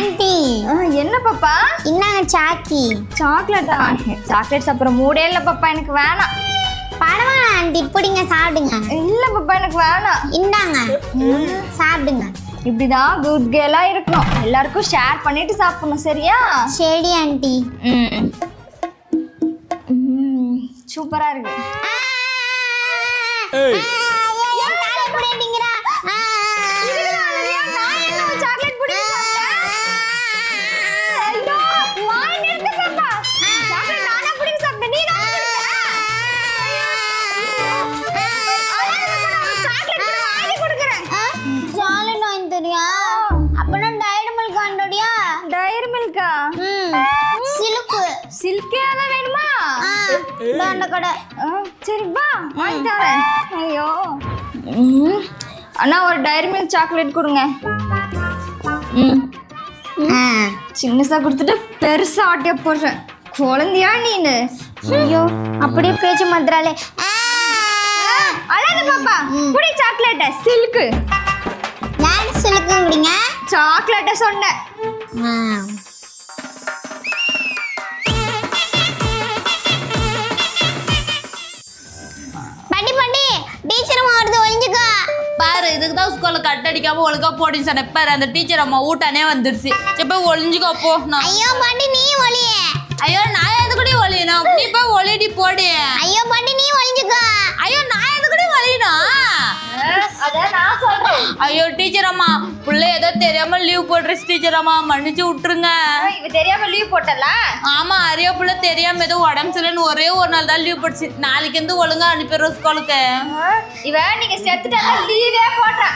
Aunty என்ன பாப்பா? இன்னாங்க சாக்கி. சாக்லேட்டா? Chocolate சாப்பிட்ற மூடே இல்லை பாப்பா, எனக்கு வேணாம். பரவாயில்ல ஆண்டி, இப்படிங்க சாப்பிடுங்க. இல்லை பாப்பா, எனக்கு வேணாம். இந்தாங்க சாப்பிடுங்க. இப்படிதான் குட் கேர்லா இருக்கணும், எல்லாருக்கும் ஷேர் பண்ணிட்டு சாப்பிடணும், சரியா? சரி ஆண்டி. சூப்பரா இருக்கு. சரி வா வாங்கி தரேன். ஐயோ அண்ணா, ஒரு டைரி மில்க் சாக்லேட் கொடுங்க. சின்னசா கொடுத்துட்டு பெருசா ஆட்டிய போடுறேன். குழந்தையா நீனு? ஐயோ அப்படியே பேச்சு மாத்திராலே. அழகு பாப்பா, குடி சாக்லேட்ட. சில்க்கு. யாரு சில்க்குங்கிறீங்க? சாக்லேட்ட சொன்னேன். பாரு, இதுக்கு தான் ஸ்கூல்ல கட் அடிக்காம ஒழுங்கா போடின்னு சொன்ன. பாரு, அந்த டீச்சர் அம்மா ஊட்டானே வந்துருச்சு. இப்ப ஒளிஞ்சுக்கோ போ. ஐயோ பாட்டி நீ ஒளியே. ஐயோ நான் எதுக்குடி ஒளியணும்? நீ போய் ஒளிடி போடி. ஐயோ பாட்டி நீ ஒளிஞ்சுக்கோ. ஐயோ நான் எதுக்குடி ஒளியணும்? அதான் நான் சொல்றேன். ஐயோ டீச்சர் அம்மா, புள்ள ஏதோ தெரியாம லீவ் போட்டுருச்சு டீச்சர் அம்மா, மன்னிச்சு விட்டுருங்க. இவ தெரியாம லீவ் போட்டல? ஆமா, அரிய புள்ள தெரியாம ஏதோ உடம்பு சரியில்லைன்னு ஒரே ஒரு நாள் தான் லீவ் போட்டுச்சு. நாளைக்கு இருந்து ஒழுங்கா அனுப்பிடுறோம் ஸ்கூலுக்கு. இவ நீங்க செத்துட்டா லீவே போட்டேன்.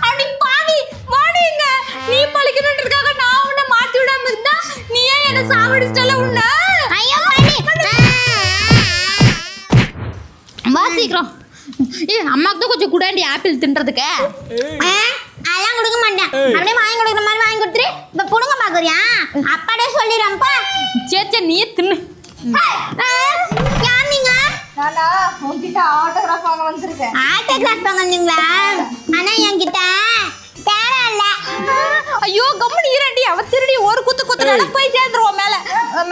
அடி பாவி, வாடிங்க. நீ பழிக்கணுன்றதுக்காக நான் உன்னை மாத்தி விடாம இருந்தா நீ ஏன் என்ன சாவடிச்சிட்டல உன்ன? ஐயோ பாட்டி வா சீக்கிரம். அம்மாக்கு தான் கொஞ்சம் குடாண்டி ஆப்பிள் தின்றதுக்கு. அதெல்லாம் கொடுக்க மாட்டேன். அப்படியே வாங்கி கொடுக்குற மாதிரி வாங்கி கொடுத்துரு. இப்ப புடுங்க பாக்குறியா? அப்பாடே சொல்லிடுறேன்ப்பா. சேச்சே நீ தின்னு. யார் நீங்க? நானா உன்கிட்ட ஆட்டோகிராஃப் வாங்க வந்திருக்கேன். ஆட்டோகிராஃப் வாங்குனீங்களா? ஆனா என்கிட்ட தேவை இல்ல. ஐயோ கம்முனு இரண்டி, அவ திருடி ஒரு குத்து குத்துனால போய் சேர்ந்துருவோம் மேல.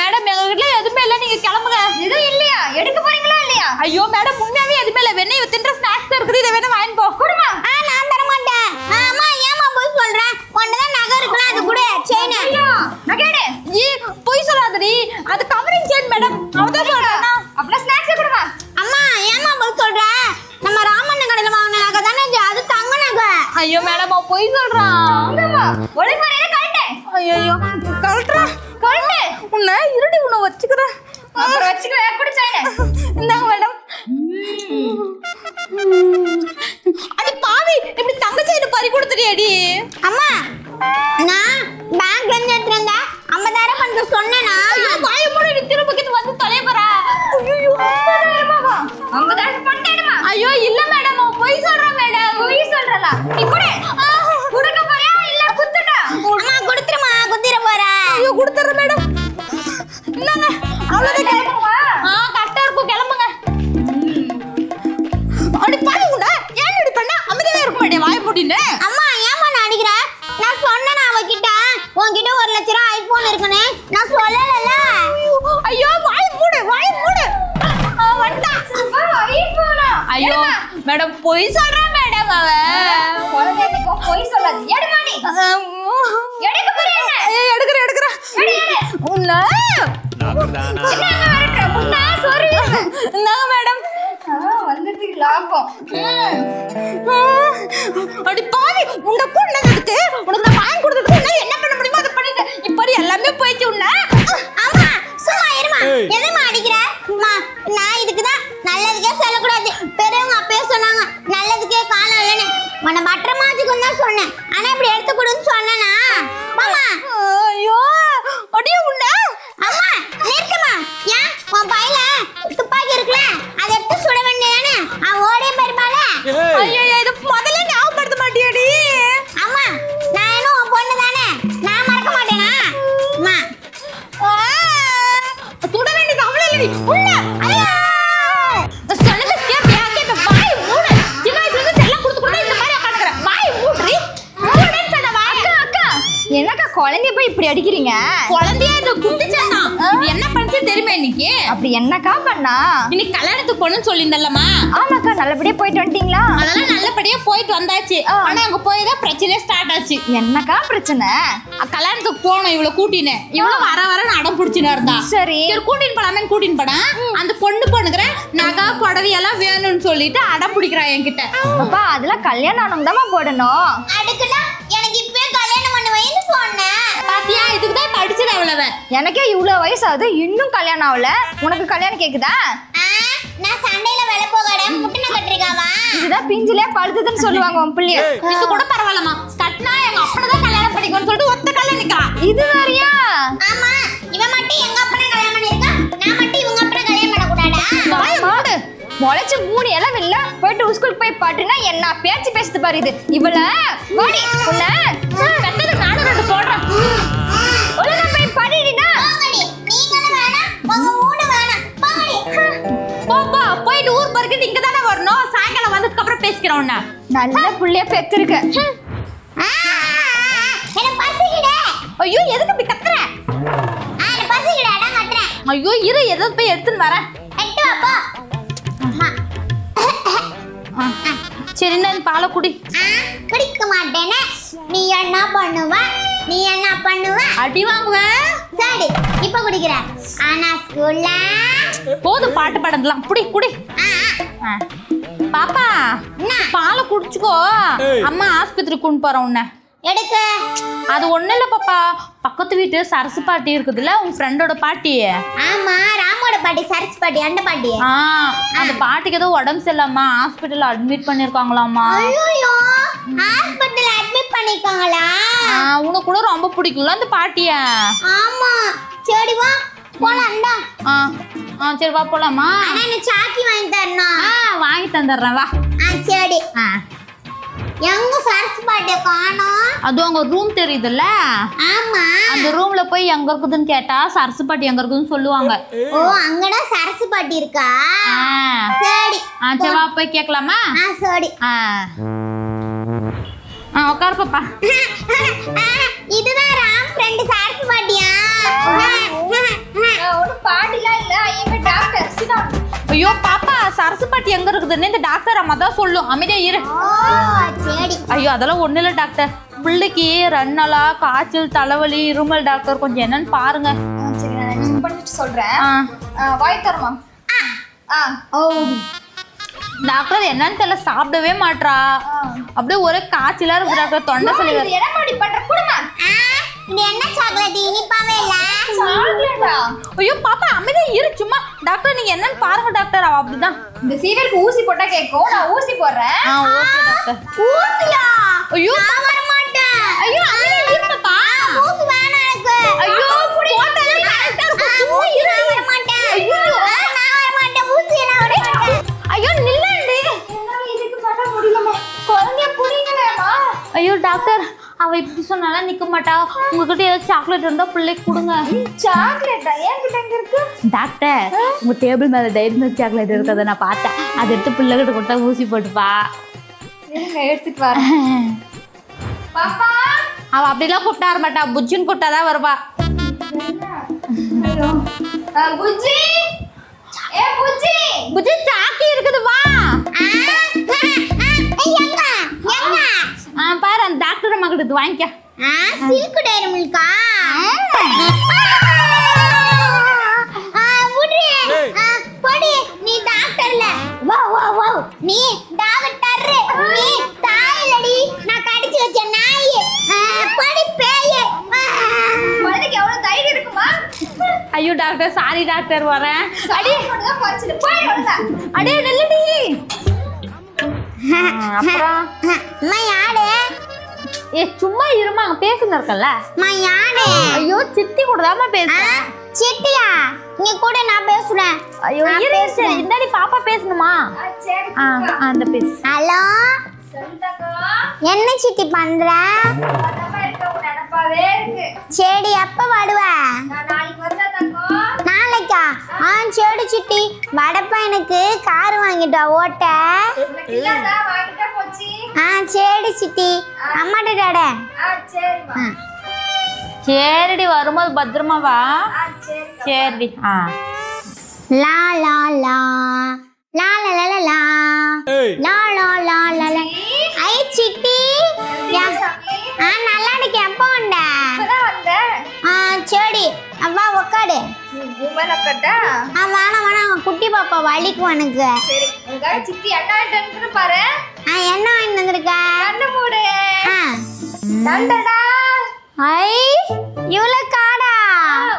மேடம் எங்ககிட்ட எதுவுமே இல்லை, நீங்க கிளம்புங்க. எதுவும் இல்லையா? எடுக்க போறீங்களா இல்லையா? ஐயோ மேடம் உண்மையாவே எதுவுமே இல்லை. வெண்ணெய் தின்ற ஸ்நாக்ஸ் இருக்குது, இதை வேணா வாங்கி போ. கொடுமா. நான் தர மாட்டேன். அம்மா ஏமா போய் சொல்றேன்? ஒன்னதான் நகை இருக்கலாம், அது கூட செயின். ஐயோ நகேடே. போய் சொல்லாதடி, அது கவரிங் செயின் மேடம். அவதான் சொல்றேனா? அப்படியே ஸ்நாக்ஸ் கொடுமா. அம்மா ஏமா போய் சொல்ற? நம்ம ராமண்ண கடையில வாங்கின நகை தானே அது, தங்க நகை. ஐயோ மேடம் அவ போய் சொல்றான். ஒழுங்கு வரையில கழட்டு. ஐயோ கழட்டுறா. கழட்டு. உன்னை இருடி உன்னை வச்சுக்கிறேன். அப்புறம் வச்சுக்கோ. எப்படி செயின்? இந்தாங்க மேடம். அடி பாவி, இப்படி தங்க செயின் பறி கொடுத்துறியடி. அம்மா நான் பேங்க்ல இருந்து எடுத்து வந்தா 50,000 பண்ண சொன்னேனா? வாய மூடி திரும்பக்கிட்டு வந்து தொலைபறா. ஐயோ 50,000 50,000 பண்ணிடுமா? ஐயோ இல்ல மேடம், அவ போய் சொல்றா மேடம். போய் சொல்றல. நீ குடு. குடுக்க போறியா இல்ல குத்துடா? அம்மா குடுத்துறமா, குத்திர போறா. ஐயோ குடுத்துற மேடம். என்னங்க அவ்வளவுதான் கிளம்புங்க. கரெக்டா இருக்கும், கிளம்புங்க. அடி பாருங்க, ஏன் இப்படி பண்ண? அமைதியா இருக்க மாட்டே வாய மூடின்னு. அம்மா ஏமா நான் அடிக்கிற? நான் சொன்னேனா அவகிட்ட உன்கிட்ட 1 லட்சம் ரூபாய் ஐபோன் இருக்குன்னு? நான் சொல்லலல. ஐயோ வாய மூடு, வாய மூடு. வந்தா ஐபோனா? ஐயோ மேடம் போய் சொல்றா மேடம். அவ குழந்தைக்கு போய் சொல்லாத. எடுமா நீ. எடுக்க போறியா? எடுக்கற உன்ன என்னங்க வரட்ட? முன்னா சாரி. இந்தாங்க மேடம். வந்துட்டு லாபம். அடி பாவி, உன்னை கொன்னதுக்கு உனக்கு நான் வாங்கி கொடுத்ததுக்கு என்ன பண்ண முடியுமோ அதை பண்ணிட்டு இப்படி எல்லாமே போயிட்டு உன்ன. அம்மா சும்மா இருமா. எதுமா அடிக்கிற? அம்மா நான் இதுக்கு தான் நல்லதுக்கே சொல்லக்கூடாது. பெரியவங்க அப்பயே சொன்னாங்க நல்லதுக்கே காலம் இல்லைன்னு. உன்னை பத்திரமாச்சுக்குன்னு தான் சொன்னேன். ஆனா இப்படி எடுத்து கொடுன்னு சொன்னேனா? மாமா ஐயோ அடியே உன்ன. அம்மா நிறுத்துமா. ஏன் உன் பையில துப்பாக்கி இருக்குல்ல, அதை எடுத்து சுட வேண்டியதானே? அவன் ஓடியே போயிருப்பாளே. ஐயோ இது முதல்ல ஞாபகப்படுத்த மாட்டியாடி? அம்மா என்னக்கா குழந்தைய போய் இப்படி அடிக்கிறீங்க? குழந்தைய இது குட்டிச்சானா என்ன பண்ணுச்சு தெரியுமா இன்னைக்கு? அப்படி என்னக்கா பண்ணா? இன்னைக்கு கல்யாணத்துக்கு போகணும்னு சொல்லியிருந்தல்லம்மா. ஆமாக்கா, நல்லபடியா போயிட்டு வந்துட்டீங்களா? அதெல்லாம் நல்லபடியா போயிட்டு வந்தாச்சு. ஆனா அங்க போய் தான் பிரச்சனையே ஸ்டார்ட் ஆச்சு. என்னக்கா பிரச்சனை? கல்யாணத்துக்கு போனோம் இவ்வளவு கூட்டினேன். இவ்வளவு வர அடம் பிடிச்சுன்னு இருந்தா. சரி கூட்டின்னு போலாமே கூட்டின்னு போனா அந்த பொண்ணுக்கிற நகை புடவை எல்லாம் வேணும்னு சொல்லிட்டு அடம் பிடிக்கிறா என்கிட்ட. அப்பா அதெல்லாம் கல்யாணம் ஆனவங்கதாம்மா போடணும். அதுக்குன்னா எனக்கு இப்பவே கல்யாணம் பண்ணுவேன்னு சொன்னேன். பாத்தியா, இதுக்கு தான் படிச்சது அவ்வளவு. எனக்கே இவ்வளவு வயசு ஆகுது, இன்னும் கல்யாணம் ஆகல. உனக்கு கல்யாணம் கேக்குதா? நான் சண்டையில வேலை போகாட முட்டை கட்டிருக்காவா? இதுதான் பிஞ்சிலே பழுதுன்னு சொல்லுவாங்க உன் பிள்ளைய. இது கூட பரவாயில்லமா, கட்டினா எங்க அப்பனதான் கல்யாணம் பண்ணிக்கணும்னு சொல்லிட்டு ஒத்த கல்யாணம் நிக்கிறா. இது வேறயா? ஆமா, இவன் மட்டும் எங்க அப்பனை கல்யாணம் பண்ணிருக்கா, நான் மட்டும் இவங்க அப்பனை கல்யாணம் பண்ணக்கூடாதா? மாடு முளைச்சு 3 இலை இல்ல போயிட்டு ஸ்கூலுக்கு போய் பாட்டுனா என்ன பேச்சு பேசுது பாரு. இது இவள வாடி உன்ன கட்டது நானும் 2 போடுறேன். ஒழுங்கா போய் படிடினா. போங்கடி, நீங்களும் வேணாம், உங்க ஊடு வேணாம், போங்கடி. போப்பா போயிட்டு ஊர் பறக்கிட்டு இங்க தானே வரணும். சாயங்காலம் வந்ததுக்கு அப்புறம் பேசிக்கிறோம். உன்ன நல்ல புள்ளைய பெத்திருக்க. எனக்கு பசிக்குதே. ஐயோ எதுக்கு இப்படி கத்துற? எனக்கு பசிக்குதே, அதான் கத்துறேன். ஐயோ இரு, ஏதாவது போய் எடுத்துன்னு வரேன். எட்டு வா போ. சரி நான் பாலை குடி. குடிக்க மாட்டேனே. நீ என்ன பண்ணுவ? நீ என்ன பண்ணுவ? அடி வாங்குவேன். சரி இப்ப குடிக்கிற. ஆனா ஸ்கூல்ல போதும் பாட்டு பாடலாம். குடி குடி. பாப்பா பாலை குடிச்சுக்கோ. அம்மா ஆஸ்பத்திரிக்கு கொண்டு போறேன் உன்னை. எடுக்க அது ஒண்ணு இல்ல பாப்பா, பக்கத்து வீட்டு சரசு பாட்டி இருக்குதுல்ல, உன் ஃப்ரெண்டோட பாட்டி. ஆமா, ராமோட பாட்டி, சரசு பாட்டி, அந்த பாட்டி. அந்த பாட்டிக்கு ஏதோ உடம்பு சரியில்லாமா ஹாஸ்பிட்டல்ல அட்மிட் பண்ணிருக்காங்களாமா. ஐயோ, ஹாஸ்பிடல்ல அட்மிட் பண்ணிருக்காங்களா? உனக்கு கூட ரொம்ப பிடிக்கும்ல அந்த பாட்டிய. ஆமா, சரி வா போலாம்டா. சரி வா போலாமா? ஆனா நீ சாக்கி வாங்கி தரணும். வாங்கி தந்துடுறேன் வா. சரி. எங்க சரசு பாட்டிய காணோம்? அது அங்க ரூம் தெரியுதுல்ல, ஆமா அந்த ரூம்ல போய் எங்க இருக்குதுன்னு கேட்டா சரசு பாட்டி எங்க இருக்குதுன்னு சொல்லுவாங்க. ஓ, அங்கடா சரசு பாட்டி இருக்கா? சரி சரி வா போய் கேட்கலாமா? சரி. உட்காரு பாப்பா. இதுதான் ராம் ஃப்ரெண்ட் சரசு பாட்டியா? ஒரு பாட்டிலாம் இல்ல, ஐயமே டாக்டர் சிதா. ஐயோ பாப்பா, சரசு பாட்டி எங்க இருக்குதுன்னு இந்த டாக்டர் அம்மா தான் சொல்லும். அமைதியா இரு. சரி. ஐயோ அதெல்லாம் ஒண்ணு இல்ல டாக்டர், பிள்ளைக்கு 2 நாளா காய்ச்சல், தலைவலி, இருமல் டாக்டர். கொஞ்சம் என்னன்னு பாருங்க. சரி நான் செக் பண்ணிட்டு சொல்றேன். வாய் தரமா? டாக்டர் என்னன்னு தெரியல, சாப்பிடவே மாட்றா. அப்படியே ஒரே காய்ச்சலா இருக்கு டாக்டர், தொண்டை சளி. என்ன மாடி பண்ற குடுமா? இது என்ன சாக்லேட் இனிப்பாவே இல்ல? சாக்லேட்டா? ஐயோ பாப்பா அமைதியா இரு சும்மா. டாக்டர் நீங்க என்னன்னு பாருங்க டாக்டர். அவ அப்படிதான். இந்த சீரியலுக்கு ஊசி போட்டா கேக்கும், நான் ஊசி போடுறேன். Okay doctor. ஊசியா? ஐயோ நான் வர மாட்டேன். ஐயோ அமைதியா இரு பாப்பா. ஊசி வேணாம் எனக்கு. ஐயோ போட்டாலே கரெக்ட்டா இருக்கும். சும்மா இரு. நான் வர மாட்டேன். ஐயோ நான் வர மாட்டேன். ஊசி நான் வர மாட்டேன். ஐயோ நில்லுடி. என்னால இதுக்கு பண்ண முடியலமா. குழந்தைய புடிங்கலமா. ஐயோ டாக்டர் அவ இப்படி சொன்னாலும் நிக்க மாட்டா. உங்ககிட்ட ஏதாவது சாக்லேட் இருந்தா பிள்ளைக்கு கொடுங்க. சாக்லேட்டா? என்கிட்ட எங்க இருக்கு? டாக்டர் உங்க டேபிள் மேல டைரி மில்க் சாக்லேட் இருக்கதை நான் பார்த்தேன். அதை எடுத்து பிள்ளைகிட்ட கொடுத்தா ஊசி போட்டுப்பா. எடுத்துட்டு வரேன். பாப்பா அவ அப்படிலாம் கூப்பிட்டா வர மாட்டா, புஜ்ஜின்னு கூப்பிட்டாதான் வருவா. புஜ்ஜி, ஏ புஜ்ஜி, புஜ்ஜி சாக்கி இருக்குது வா. எங்க எங்க பாரு அந்த டாக்டர் அம்மா கிட்ட வாங்கிக்க. சில்க் டைரி மில்கா? பொடி நீ டாக்டர்ல. வா வா வா, நீ டாக்டர். நீ தாயிலடி, நான் கடிச்சு வச்ச நாய். பொடி பேய். குழந்தைக்கு எவ்வளவு தைரியம் இருக்குமா? ஐயோ டாக்டர் சாரி டாக்டர் வரேன். அடி மட்டும் தான் பறிச்சிடு. போய் ஒழுங்கா. அடே நில்லுடி. அப்புறம் அம்மா யாரு? சும்மா இருமா, அங்க பேசுங்க இருக்கல்ல. அம்மா யாரு? ஐயோ சித்தி கூட தான் பேசுறேன். சிட்டியா? நீ கூட நான் பேசுறேன். ஐயோ பேசுறேன். இந்தாடி பாப்பா பேசணுமா? சரி அந்த பேசு. ஹலோ, சொல்லுடா. என்ன சிட்டி பண்ற? அதமா இருக்க உன் நினைப்பாவே இருக்கு. சரி எப்ப வருவ? நான் நாளைக்கு வரதா தங்கம். நாளைக்கா? சரி சிட்டி, வடப்பா எனக்கு கார் வாங்கிட்டா ஓட்ட. உனக்கு இல்லாதா வாங்கிட்டா போச்சு. சரி சிட்டி, அம்மாட்ட டாட. சரிம்மா. சரிடி வரும்போது பத்திரமா வா. சரிடி. லா லா லா லா லா லா லா லா லா லா லா லா. ஐ சிட்டி நல்லா இருக்கு. எப்போ வந்த? சரி அவ்வா உக்காடு. வேணாம் வேணாம் குட்டி பாப்பா வலிக்கு உனக்கு. சித்தி என்ன வாங்கிட்டு பாரு. என்ன வாங்கிட்டு வந்திருக்க? கண்ணு மூடு. ஐ இவ்வளவு காடா?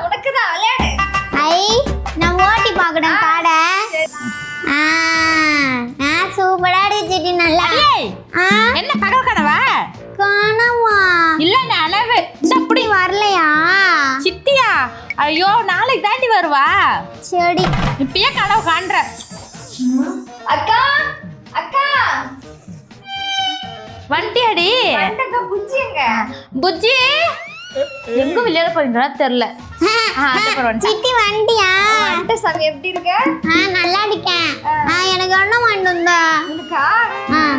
உனக்குதான் விளையாடு. ஐ நான் ஓட்டி பார்க்கணும் காடை. சூப்பரா இருக்கு சிட்டி. நல்லா என்ன கனவு கனவா? கனவா இல்ல அளவு அப்படி வரலையா சித்தியா? ஐயோ நாளைக்கு தாண்டி வருவா. சரி இப்பயே கனவு காண்ற. அக்கா அக்கா வண்டியாடி. புஜ்ஜி எங்க? புஜ்ஜி எங்க விளையாட போறீங்களா தெரியல. சிட்டி வண்டியா? சாமி எப்படி இருக்க? நல்லா இருக்கேன். எனக்கு என்ன வாங்கிட்டு வந்த?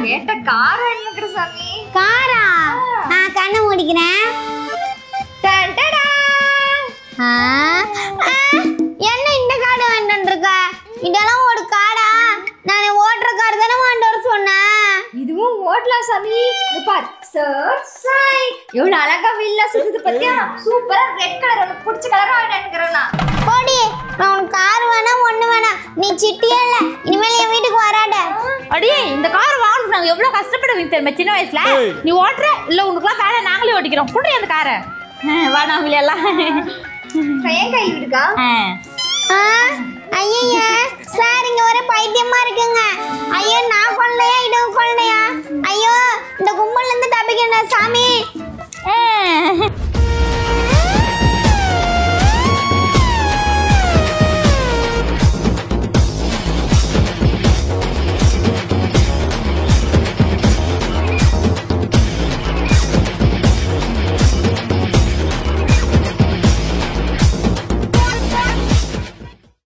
கேட்ட கார் வாங்கிட்டு சாமி. காரா? கண்ணை மூடிக்கிறேன். என்ன இந்த காடு வாங்கிட்டு இருக்க? இதெல்லாம் ஒரு காடா? நான் ஓட்டுற கார் தானே வாங்கிட்டு வர சொன்னேன். இதுவும் ஓட்டலாம் சாமி. பார் எவ்வளவு அழகா வில்லா சுத்துது பத்தியா? சூப்பரா ரெட் கலர் உனக்கு பிடிச்ச கலரா வாங்கிட்டு. போடி நான் உனக்கு கார் வேணாம் ஒண்ணு வேணாம். நீ சிட்டியே இல்ல. இனிமேல் என் வீட்டுக்கு வராத. அடியே இந்த கார் வாங்குறதுக்கு நாங்க எவ்வளவு கஷ்டப்படுவீங்க தெரியுமா சின்ன வயசுல. நீ ஓட்டுற இல்ல உனக்குலாம் வேலை நாங்களே ஓட்டிக்கிறோம். புடி அந்த காரை. வா நான் விளையாடலாம். ஏன் கையில் இருக்கா? ஐயா சார் இங்க ஒரு பைத்தியமா இருக்குங்க. ஐயோ நான் கொள்ளையா இது கொள்ளையா? ஐயோ இந்த கும்பல்ல இருந்து தப்பிக்கணும் சாமி.